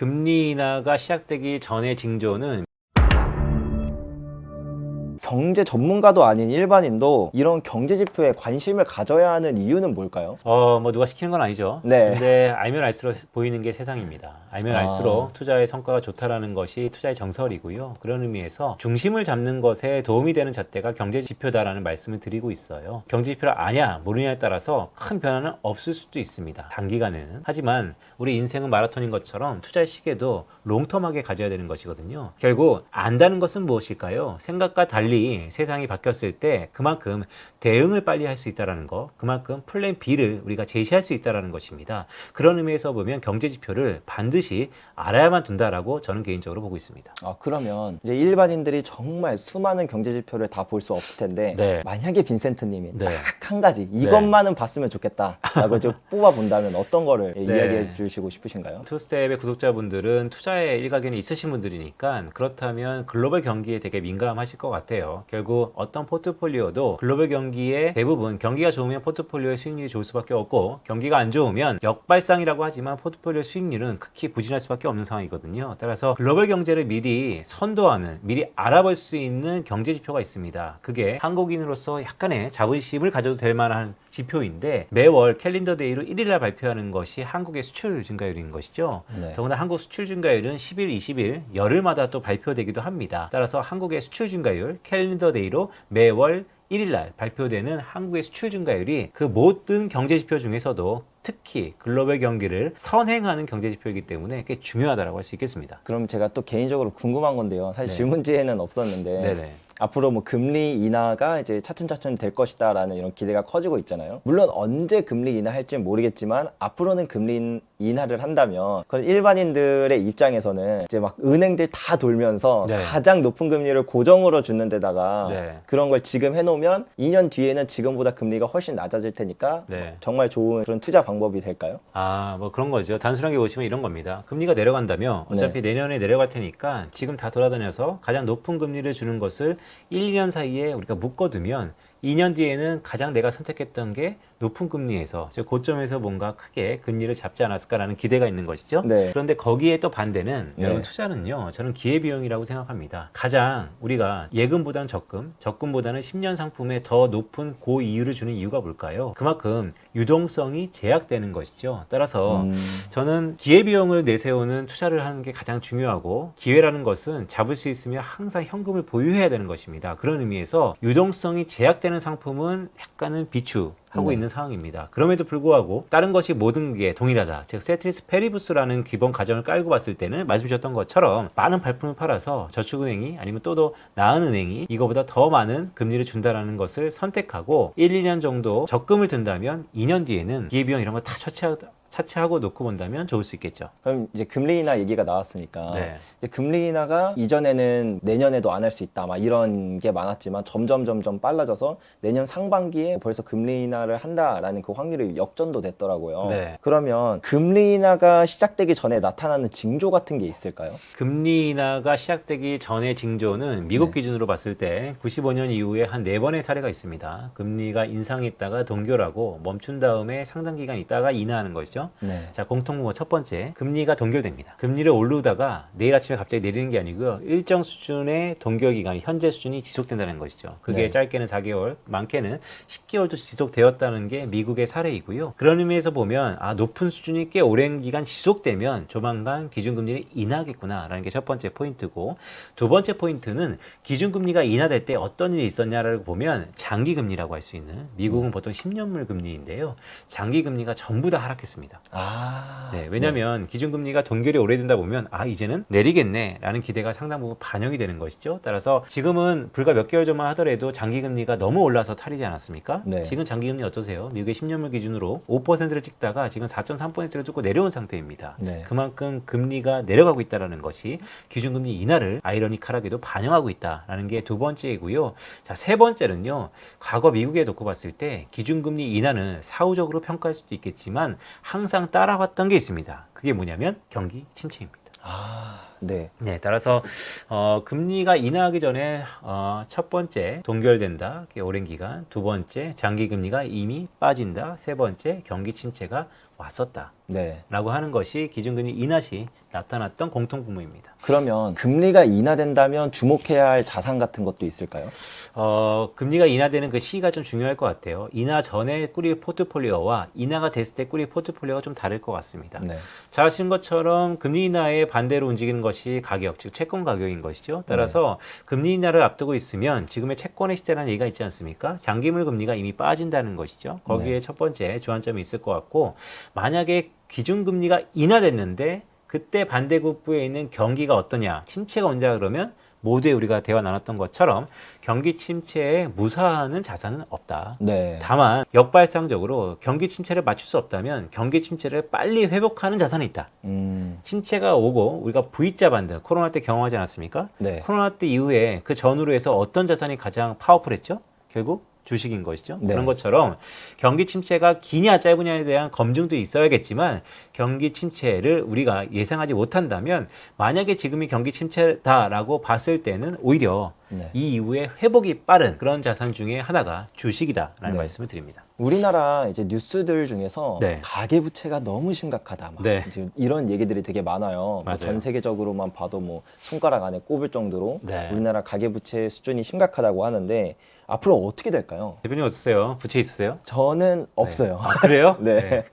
금리 인하가 시작되기 전의 징조는 경제 전문가도 아닌 일반인도 이런 경제 지표에 관심을 가져야 하는 이유는 뭘까요? 뭐 누가 시키는 건 아니죠. 네. 근데 알면 알수록 보이는 게 세상입니다. 알면 알수록 투자의 성과가 좋다라는 것이 투자의 정설이고요. 그런 의미에서 중심을 잡는 것에 도움이 되는 잣대가 경제 지표다라는 말씀을 드리고 있어요. 경제 지표를 아냐 모르냐에 따라서 큰 변화는 없을 수도 있습니다. 단기간에는. 하지만 우리 인생은 마라톤인 것처럼 투자의 시계도 롱텀하게 가져야 되는 것이거든요. 결국 안다는 것은 무엇일까요? 생각과 달리 세상이 바뀌었을 때 그만큼 대응을 빨리 할 수 있다는 거, 그만큼 플랜 B를 우리가 제시할 수 있다는 것입니다. 그런 의미에서 보면 경제 지표를 반드시 알아야만 된다라고 저는 개인적으로 보고 있습니다. 그러면 이제 일반인들이 정말 수많은 경제 지표를 다 볼 수 없을 텐데 네. 만약에 빈센트님이 네. 딱 한 가지 이것만은 봤으면 좋겠다라고 좀 뽑아본다면 어떤 거를 이야기해 주시고 싶으신가요? 투스텝의 구독자분들은 투자에 일가견이 있으신 분들이니까 그렇다면 글로벌 경기에 되게 민감하실 것 같아요. 결국 어떤 포트폴리오도 글로벌 경기에 대부분 경기가 좋으면 포트폴리오의 수익률이 좋을 수밖에 없고 경기가 안 좋으면 역발상이라고 하지만 포트폴리오 수익률은 극히 부진할 수밖에 없는 상황이거든요. 따라서 글로벌 경제를 미리 선도하는, 미리 알아볼 수 있는 경제 지표가 있습니다. 그게 한국인으로서 약간의 자부심을 가져도 될 만한 지표인데 매월 캘린더 데이로 1일날 발표하는 것이 한국의 수출 증가율인 것이죠. 네. 더구나 한국 수출 증가율은 10일, 20일 열흘마다 또 발표되기도 합니다. 따라서 한국의 수출 증가율 캘린더 데이로 매월 1일날 발표되는 한국의 수출 증가율이 그 모든 경제 지표 중에서도 특히 글로벌 경기를 선행하는 경제 지표이기 때문에 꽤 중요하다고 할 수 있겠습니다. 그럼 제가 또 개인적으로 궁금한 건데요. 사실 네. 질문지에는 없었는데 네네. 앞으로 뭐 금리 인하가 이제 차츰차츰 될 것이다라는 이런 기대가 커지고 있잖아요. 물론 언제 금리 인하할지는 모르겠지만 앞으로는 금리 인하를 한다면 그건 일반인들의 입장에서는 이제 막 은행들 다 돌면서 네. 가장 높은 금리를 고정으로 주는 데다가 네. 그런 걸 지금 해놓으면 2년 뒤에는 지금보다 금리가 훨씬 낮아질 테니까 네. 정말 좋은 그런 투자 방법이 될까요? 뭐 그런 거죠. 단순하게 보시면 이런 겁니다. 금리가 내려간다며 어차피 내년에 내려갈 테니까 지금 다 돌아다녀서 가장 높은 금리를 주는 것을 1, 2년 사이에 우리가 묶어두면 2년 뒤에는 가장 내가 선택했던 게 높은 금리에서 즉 고점에서 뭔가 크게 금리를 잡지 않았을까라는 기대가 있는 것이죠. 네. 그런데 거기에 또 반대는 네. 여러분 투자는요. 저는 기회비용이라고 생각합니다. 가장 우리가 예금보다는 적금보다는 10년 상품에 더 높은 고이율을 주는 이유가 뭘까요? 그만큼 유동성이 제약되는 것이죠. 따라서 저는 기회비용을 내세우는 투자를 하는 게 가장 중요하고 기회라는 것은 잡을 수 있으면 항상 현금을 보유해야 되는 것입니다. 그런 의미에서 유동성이 제약되는 상품은 약간은 비추하고 있는 상황입니다. 그럼에도 불구하고 다른 것이 모든 게 동일하다. 즉 세트리스 페리부스라는 기본 가정을 깔고 봤을 때는 말씀 주셨던 것처럼 많은 발품을 팔아서 저축은행이 아니면 또 더 나은 은행이 이거보다 더 많은 금리를 준다라는 것을 선택하고 1, 2년 정도 적금을 든다면 2년 뒤에는 기회비용 이런 거 다 차치하고 놓고 본다면 좋을 수 있겠죠. 그럼 이제 금리 인하 얘기가 나왔으니까 네. 이제 금리 인하가 이전에는 내년에도 안 할 수 있다 막 이런 게 많았지만 점점 빨라져서 내년 상반기에 벌써 금리 인하를 한다라는 그 확률이 역전도 됐더라고요. 네. 그러면 금리 인하가 시작되기 전에 나타나는 징조 같은 게 있을까요? 금리 인하가 시작되기 전의 징조는 미국 기준으로 봤을 때 95년 이후에 한 4번의 사례가 있습니다. 금리가 인상했다가 동결하고 멈춘 다음에 상당 기간 있다가 인하하는 것이죠. 네. 자, 공통분모 첫 번째, 금리가 동결됩니다. 금리를 오르다가 내일 아침에 갑자기 내리는 게 아니고요. 일정 수준의 동결 기간이 현재 수준이 지속된다는 것이죠. 그게 네. 짧게는 4개월, 많게는 10개월도 지속되었다는 게 미국의 사례이고요. 그런 의미에서 보면 높은 수준이 꽤 오랜 기간 지속되면 조만간 기준금리를 인하하겠구나라는 게 첫 번째 포인트고, 두 번째 포인트는 기준금리가 인하될 때 어떤 일이 있었냐라고 보면 장기금리라고 할 수 있는 미국은 보통 10년물 금리인데요. 장기금리가 전부 다 하락했습니다. 네, 왜냐하면 기준금리가 동결이 오래된다 보면 이제는 내리겠네 라는 기대가 상당 부분 반영이 되는 것이죠. 따라서 지금은 불과 몇 개월 전만 하더라도 장기금리가 너무 올라서 탈이지 않았습니까? 네. 지금 장기금리 어떠세요? 미국의 10년물 기준으로 5%를 찍다가 지금 4.3%를 찍고 내려온 상태입니다. 네. 그만큼 금리가 내려가고 있다는 것이 기준금리 인하를 아이러니컬하게도 반영하고 있다는 게 두 번째이고요. 자, 세 번째는요. 과거 미국에 놓고 봤을 때 기준금리 인하는 사후적으로 평가할 수도 있겠지만 항상 따라왔던 게 있습니다. 그게 뭐냐면 경기 침체입니다. 네. 네, 따라서 금리가 인하하기 전에 첫 번째 동결된다, 오랜 기간. 두 번째 장기 금리가 이미 빠진다. 세 번째 경기 침체가 왔었다. 네. 라고 하는 것이 기준금리 인하시 나타났던 공통분모입니다. 그러면 금리가 인하된다면 주목해야 할 자산 같은 것도 있을까요? 금리가 인하되는 그 시기가 좀 중요할 것 같아요. 인하 전에 꾸릴 포트폴리오와 인하가 됐을 때 꾸릴 포트폴리오가 좀 다를 것 같습니다. 네. 잘 아시는 것처럼 금리 인하에 반대로 움직이는 것이 가격, 즉 채권 가격인 것이죠. 따라서 금리 인하를 앞두고 있으면 지금의 채권의 시대라는 얘기가 있지 않습니까? 장기물 금리가 이미 빠진다는 것이죠. 거기에 첫 번째 주안점이 있을 것 같고, 만약에 기준금리가 인하됐는데 그때 반대급부에 있는 경기가 어떠냐, 침체가 온다 그러면 모두에 우리가 대화 나눴던 것처럼 경기 침체에 무사하는 자산은 없다. 네. 다만 역발상적으로 경기 침체를 맞출 수 없다면 경기 침체를 빨리 회복하는 자산이 있다. 침체가 오고 우리가 V자 반등, 코로나 때 경험하지 않았습니까? 네. 코로나 때 이후에 그 전후로 해서 어떤 자산이 가장 파워풀했죠? 결국 주식인 것이죠. 네. 그런 것처럼 경기 침체가 기냐 짧으냐에 대한 검증도 있어야겠지만 경기 침체를 우리가 예상하지 못한다면 만약에 지금이 경기 침체다라고 봤을 때는 오히려 네. 이 이후에 회복이 빠른 그런 자산 중에 하나가 주식이다라는 네. 말씀을 드립니다. 우리나라 이제 뉴스들 중에서 네. 가계부채가 너무 심각하다. 막 네. 지금 이런 얘기들이 되게 많아요. 뭐 맞아요. 전 세계적으로만 봐도 뭐 손가락 안에 꼽을 정도로 네. 우리나라 가계부채 수준이 심각하다고 하는데 앞으로 어떻게 될까요? 대표님 어떠세요? 부채 있으세요? 저는 없어요. 아, 그래요? 네.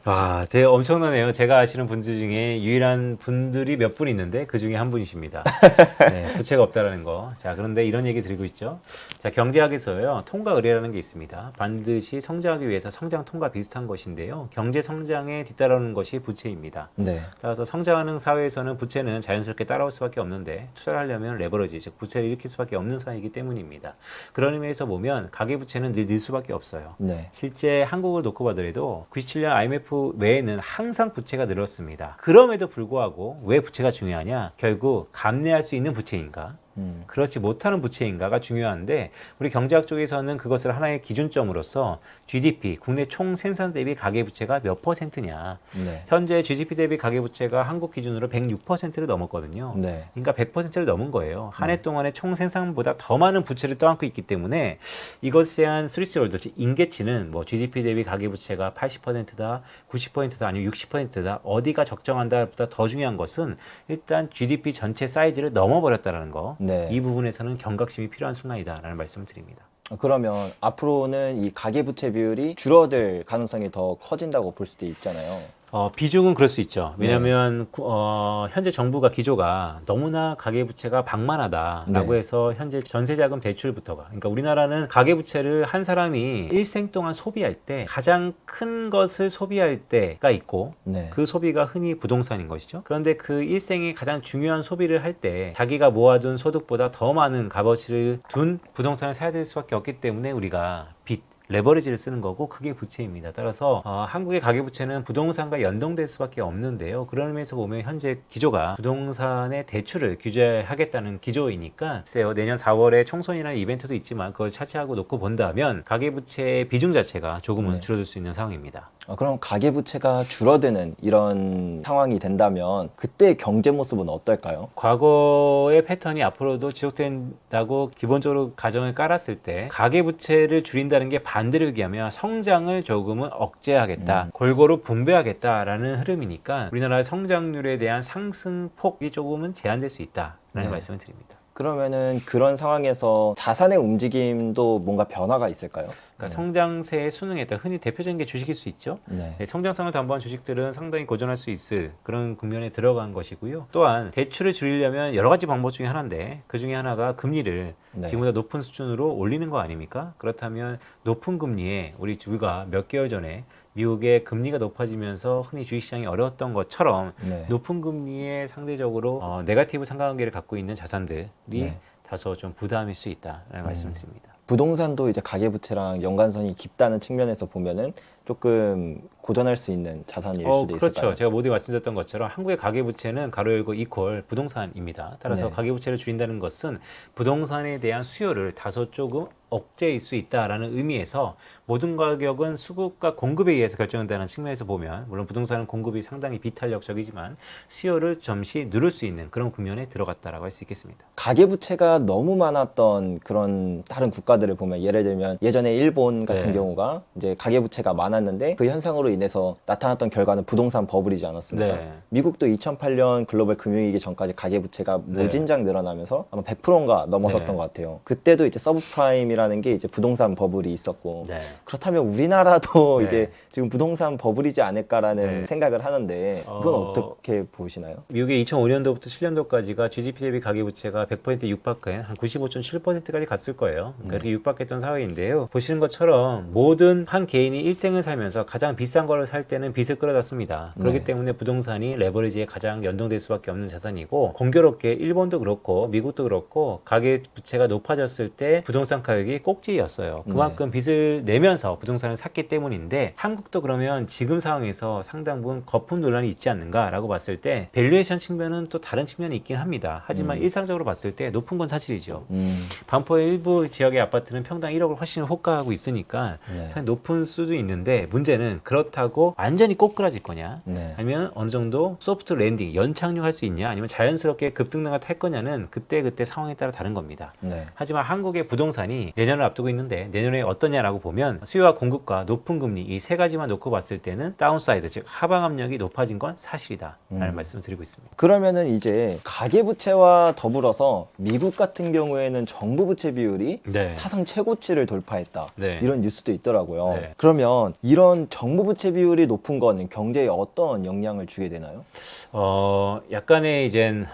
와, 되게 엄청나네요. 제가 아시는 분들 중에 유일한 분들이 몇 분 있는데 그 중에 한 분이십니다. 네, 부채가 없다라는 거. 자, 그런데 이런 얘기 드리고 있죠. 자, 경제학에서요, 통과 의례라는 게 있습니다. 반드시 성장하기 위해서 성장 통과 비슷한 것인데요. 경제 성장에 뒤따르는 것이 부채입니다. 네. 따라서 성장하는 사회에서는 부채는 자연스럽게 따라올 수밖에 없는데 투자를 하려면 레버리지, 즉 부채를 일으킬 수밖에 없는 사회이기 때문입니다. 그런 의미에서 보면 가계부채는 늘 수밖에 없어요. 네. 실제 한국을 놓고 봐더라도 97년 IMF 외에는 항상 부채가 늘었습니다. 그럼에도 불구하고 왜 부채가 중요하냐? 결국 감내할 수 있는 부채인가? 그렇지 못하는 부채인가가 중요한데 우리 경제학 쪽에서는 그것을 하나의 기준점으로서 GDP, 국내 총 생산 대비 가계부채가 몇 %냐. 네. 현재 GDP 대비 가계부채가 한국 기준으로 106%를 넘었거든요. 네. 그러니까 100%를 넘은 거예요. 한 해 동안의 총 생산보다 더 많은 부채를 떠안고 있기 때문에 이것에 대한 스리스홀더, 즉 인계치는 뭐 GDP 대비 가계부채가 80%다, 90%다, 아니면 60%다, 어디가 적정한다보다 더 중요한 것은 일단 GDP 전체 사이즈를 넘어버렸다는 거. 네. 이 부분에서는 경각심이 필요한 순간이다라는 말씀을 드립니다. 그러면 앞으로는 이 가계부채 비율이 줄어들 가능성이 더 커진다고 볼 수도 있잖아요. 비중은 그럴 수 있죠. 왜냐하면 현재 정부가 기조가 너무나 가계부채가 방만하다라고 네. 해서 현재 전세자금 대출부터가, 그러니까 우리나라는 가계부채를 한 사람이 일생 동안 소비할 때 가장 큰 것을 소비할 때가 있고 네. 그 소비가 흔히 부동산인 것이죠. 그런데 그 일생에 가장 중요한 소비를 할 때 자기가 모아둔 소득보다 더 많은 값어치를 둔 부동산을 사야 될 수밖에 없기 때문에 우리가 빚, 레버리지를 쓰는 거고 그게 부채입니다. 따라서 한국의 가계부채는 부동산과 연동될 수밖에 없는데요. 그런 의미에서 보면 현재 기조가 부동산의 대출을 규제하겠다는 기조이니까 글쎄요, 내년 4월에 총선이라는 이벤트도 있지만 그걸 차치하고 놓고 본다면 가계부채의 비중 자체가 조금은 네. 줄어들 수 있는 상황입니다. 그럼 가계부채가 줄어드는 이런 상황이 된다면 그때 경제 모습은 어떨까요? 과거의 패턴이 앞으로도 지속된다고 기본적으로 가정을 깔았을 때 가계부채를 줄인다는 게 반대로 얘기하면 성장을 조금은 억제하겠다, 골고루 분배하겠다라는 흐름이니까 우리나라의 성장률에 대한 상승폭이 조금은 제한될 수 있다라는 네. 말씀을 드립니다. 그러면은 그런 상황에서 자산의 움직임도 뭔가 변화가 있을까요? 그러니까 성장세에 순응했다. 흔히 대표적인 게 주식일 수 있죠. 네. 네, 성장성을 담보한 주식들은 상당히 고전할 수 있을 그런 국면에 들어간 것이고요. 또한 대출을 줄이려면 여러 가지 방법 중에 하나인데 그 중에 하나가 금리를 네. 지금보다 높은 수준으로 올리는 거 아닙니까? 그렇다면 높은 금리에 우리가 몇 개월 전에 미국의 금리가 높아지면서 흔히 주식시장이 어려웠던 것처럼 네. 높은 금리에 상대적으로 네거티브 상관관계를 갖고 있는 자산들이 네. 다소 좀 부담일 수 있다라는 말씀드립니다. 부동산도 이제 가계부채랑 연관성이 깊다는 측면에서 보면은 조금 고전할 수 있는 자산일 수도 그렇죠. 있을까요? 제가 모두 말씀드렸던 것처럼 한국의 가계부채는 가로 열고 이퀄 부동산입니다. 따라서 네. 가계부채를 줄인다는 것은 부동산에 대한 수요를 다소 조금 억제일 수 있다라는 의미에서 모든 가격은 수급과 공급에 의해서 결정된다는 측면에서 보면 물론 부동산은 공급이 상당히 비탄력적이지만 수요를 잠시 누를 수 있는 그런 국면에 들어갔다라고 할 수 있겠습니다. 가계부채가 너무 많았던 그런 다른 국가들을 보면 예를 들면 예전에 일본 같은 네. 경우가 이제 가계부채가 많아 않았는데 그 현상으로 인해서 나타났던 결과는 부동산 버블이지 않았습니까? 네. 미국도 2008년 글로벌 금융위기 전까지 가계부채가 무진장 늘어나면서 아마 100%인가 넘어섰던 네. 것 같아요. 그때도 이제 서브프라임이라는 게 이제 부동산 버블이 있었고 네. 그렇다면 우리나라도 네. 이게 지금 부동산 버블이지 않을까라는 네. 생각을 하는데 그건 어떻게 보시나요? 미국의 2005년도부터 7년도까지가 GDP 대비 가계부채가 100% 육박해 한 95.7%까지 갔을 거예요. 그러니까 이렇게 육박했던 사회인데요. 보시는 것처럼 모든 한 개인이 일생을 살면서 가장 비싼 거를 살 때는 빚을 끌어다 씁니다. 그렇기 네. 때문에 부동산이 레버리지에 가장 연동될 수밖에 없는 자산이고 공교롭게 일본도 그렇고 미국도 그렇고 가계부채가 높아졌을 때 부동산 가격이 꼭지였어요. 그만큼 빚을 내면서 부동산을 샀기 때문인데 한국도 그러면 지금 상황에서 상당 부분 거품 논란이 있지 않는가라고 봤을 때 밸류에이션 측면은 또 다른 측면이 있긴 합니다. 하지만 일상적으로 봤을 때 높은 건 사실이죠. 반포의 일부 지역의 아파트는 평당 1억을 훨씬 호가하고 있으니까 네. 상당히 높은 수도 있는데 문제는 그렇다고 완전히 꼬꾸라질 거냐 네. 아니면 어느 정도 소프트 랜딩 연착륙할 수 있냐 아니면 자연스럽게 급등락을 탈 거냐는 그때 상황에 따라 다른 겁니다. 네. 하지만 한국의 부동산이 내년을 앞두고 있는데 내년에 어떠냐라고 보면 수요와 공급과 높은 금리 이 세 가지만 놓고 봤을 때는 다운사이드 즉 하방 압력이 높아진 건 사실이다라는 말씀을 드리고 있습니다. 그러면은 이제 가계부채와 더불어서 미국 같은 경우에는 정부 부채 비율이 네. 사상 최고치를 돌파했다. 네. 이런 뉴스도 있더라고요. 네. 그러면 이런 정부 부채 비율이 높은 거는 경제에 어떤 영향을 주게 되나요? 약간의 이젠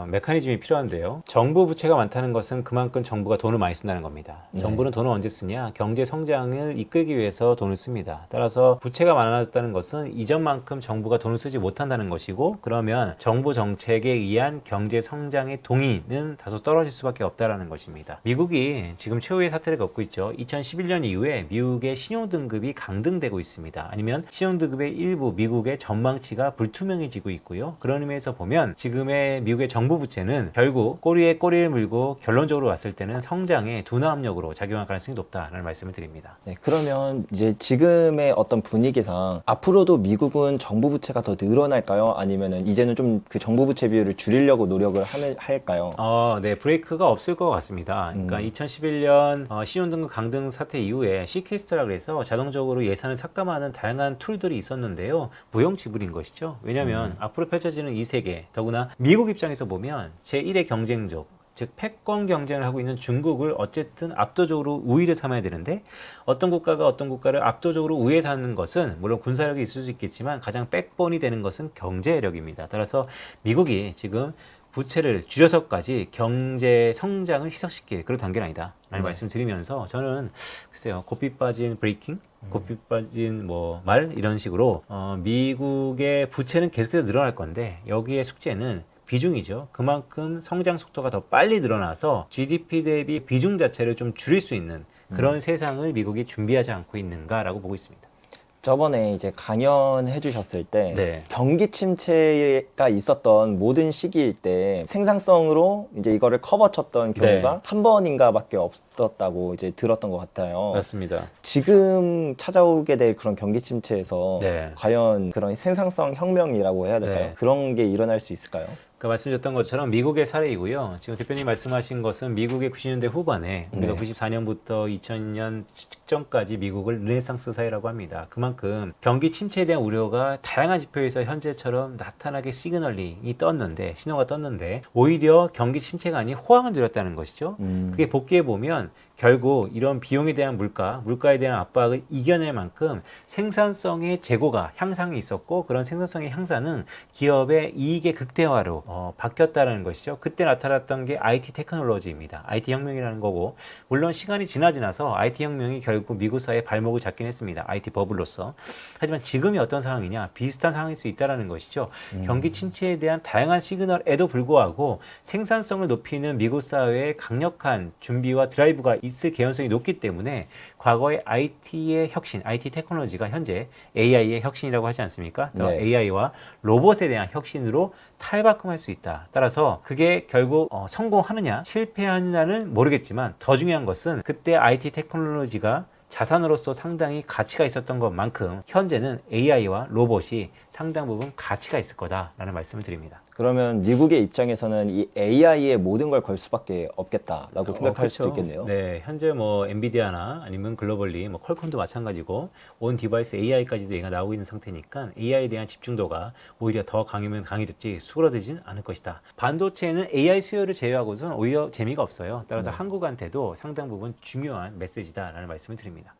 메커니즘이 필요한데요. 정부 부채가 많다는 것은 그만큼 정부가 돈을 많이 쓴다는 겁니다. 네. 정부는 돈을 언제 쓰냐? 경제 성장을 이끌기 위해서 돈을 씁니다. 따라서 부채가 많아졌다는 것은 이전만큼 정부가 돈을 쓰지 못한다는 것이고 그러면 정부 정책에 의한 경제 성장의 동의는 다소 떨어질 수밖에 없다라는 것입니다. 미국이 지금 최후의 사태를 겪고 있죠. 2011년 이후에 미국의 신용등급이 강등되고 있습니다. 아니면 신용등급의 일부 미국의 전망치가 불투명해지고 있고요. 그런 의미에서 보면 지금의 미국의 정부 부채는 결국 꼬리에 꼬리를 물고 결론적으로 왔을 때는 성장의 둔화 압력으로 작용할 가능성이 높다라는 말씀을 드립니다. 네, 그러면 이제 지금의 어떤 분위기상 앞으로도 미국은 정부 부채가 더 늘어날까요? 아니면은 이제는 좀 그 정부 부채 비율을 줄이려고 노력을 할까요? 네, 브레이크가 없을 것 같습니다. 그러니까 2011년 신용등급 강등 사태 이후에 C캐스트라 그래서 자동적으로 예산을 삭감하는 다양한 툴들이 있었는데요. 무용지물인 것이죠. 왜냐하면 앞으로 펼쳐지는 이 세계, 더구나 미국 입장에서 보면 제1의 경쟁적, 즉 패권 경쟁을 하고 있는 중국을 어쨌든 압도적으로 우위를 삼아야 되는데 어떤 국가가 어떤 국가를 압도적으로 우위에 삼는 것은 물론 군사력이 있을 수 있겠지만 가장 백본이 되는 것은 경제력입니다. 따라서 미국이 지금 부채를 줄여서까지 경제 성장을 희석시킬 그런 단계는 아니다 라는 말씀 드리면서 저는 글쎄요 고삐 빠진 브레이킹 고삐 빠진 말 이런 식으로 미국의 부채는 계속해서 늘어날 건데 여기에 숙제는 비중이죠. 그만큼 성장 속도가 더 빨리 늘어나서 GDP 대비 비중 자체를 좀 줄일 수 있는 그런 세상을 미국이 준비하지 않고 있는가라고 보고 있습니다. 저번에 이제 강연해 주셨을 때 네. 경기 침체가 있었던 모든 시기일 때 생산성으로 이제 이거를 커버쳤던 경우가 네. 한 번인가밖에 없었다고 이제 들었던 것 같아요. 맞습니다. 지금 찾아오게 될 그런 경기 침체에서 네. 과연 그런 생산성 혁명이라고 해야 될까요? 네. 그런 게 일어날 수 있을까요? 그 말씀드렸던 것처럼 미국의 사례이고요. 지금 대표님 말씀하신 것은 미국의 90년대 후반에 우리가 네. 94년부터 2000년 직전까지 미국을 르네상스 사회라고 합니다. 그만큼 경기 침체에 대한 우려가 다양한 지표에서 현재처럼 나타나게 시그널링이 떴는데 신호가 떴는데 오히려 경기 침체가 아닌 호황을 누렸다는 것이죠. 그게 복귀해 보면 결국 이런 비용에 대한 물가에 대한 압박을 이겨낼 만큼 생산성의 재고가 향상이 있었고 그런 생산성의 향상은 기업의 이익의 극대화로 바뀌었다는 것이죠. 그때 나타났던 게 IT 테크놀로지입니다. IT 혁명이라는 거고 물론 시간이 지나서 IT 혁명이 결국 미국 사회의 발목을 잡긴 했습니다. IT 버블로서. 하지만 지금이 어떤 상황이냐 비슷한 상황일 수 있다는 것이죠. 경기 침체에 대한 다양한 시그널에도 불구하고 생산성을 높이는 미국 사회의 강력한 준비와 드라이브가 있을 개연성이 높기 때문에 과거의 IT의 혁신, IT 테크놀로지가 현재 AI의 혁신이라고 하지 않습니까? 네. AI와 로봇에 대한 혁신으로 탈바꿈할 수 있다. 따라서 그게 결국 성공하느냐 실패하느냐는 모르겠지만 더 중요한 것은 그때 IT 테크놀로지가 자산으로서 상당히 가치가 있었던 것만큼 현재는 AI와 로봇이 상당 부분 가치가 있을 거다라는 말씀을 드립니다. 그러면 미국의 입장에서는 이 AI에 모든 걸 걸 수밖에 없겠다라고 생각할 수도 그렇죠. 있겠네요. 네, 현재 뭐 엔비디아나 아니면 글로벌리 뭐 퀄컴도 마찬가지고 온 디바이스 AI까지도 얘가 나오고 있는 상태니까 AI에 대한 집중도가 오히려 더 강하면 강해졌지 수그러들지는 않을 것이다. 반도체는 AI 수요를 제외하고서는 오히려 재미가 없어요. 따라서 한국한테도 상당 부분 중요한 메시지다라는 말씀을 드립니다.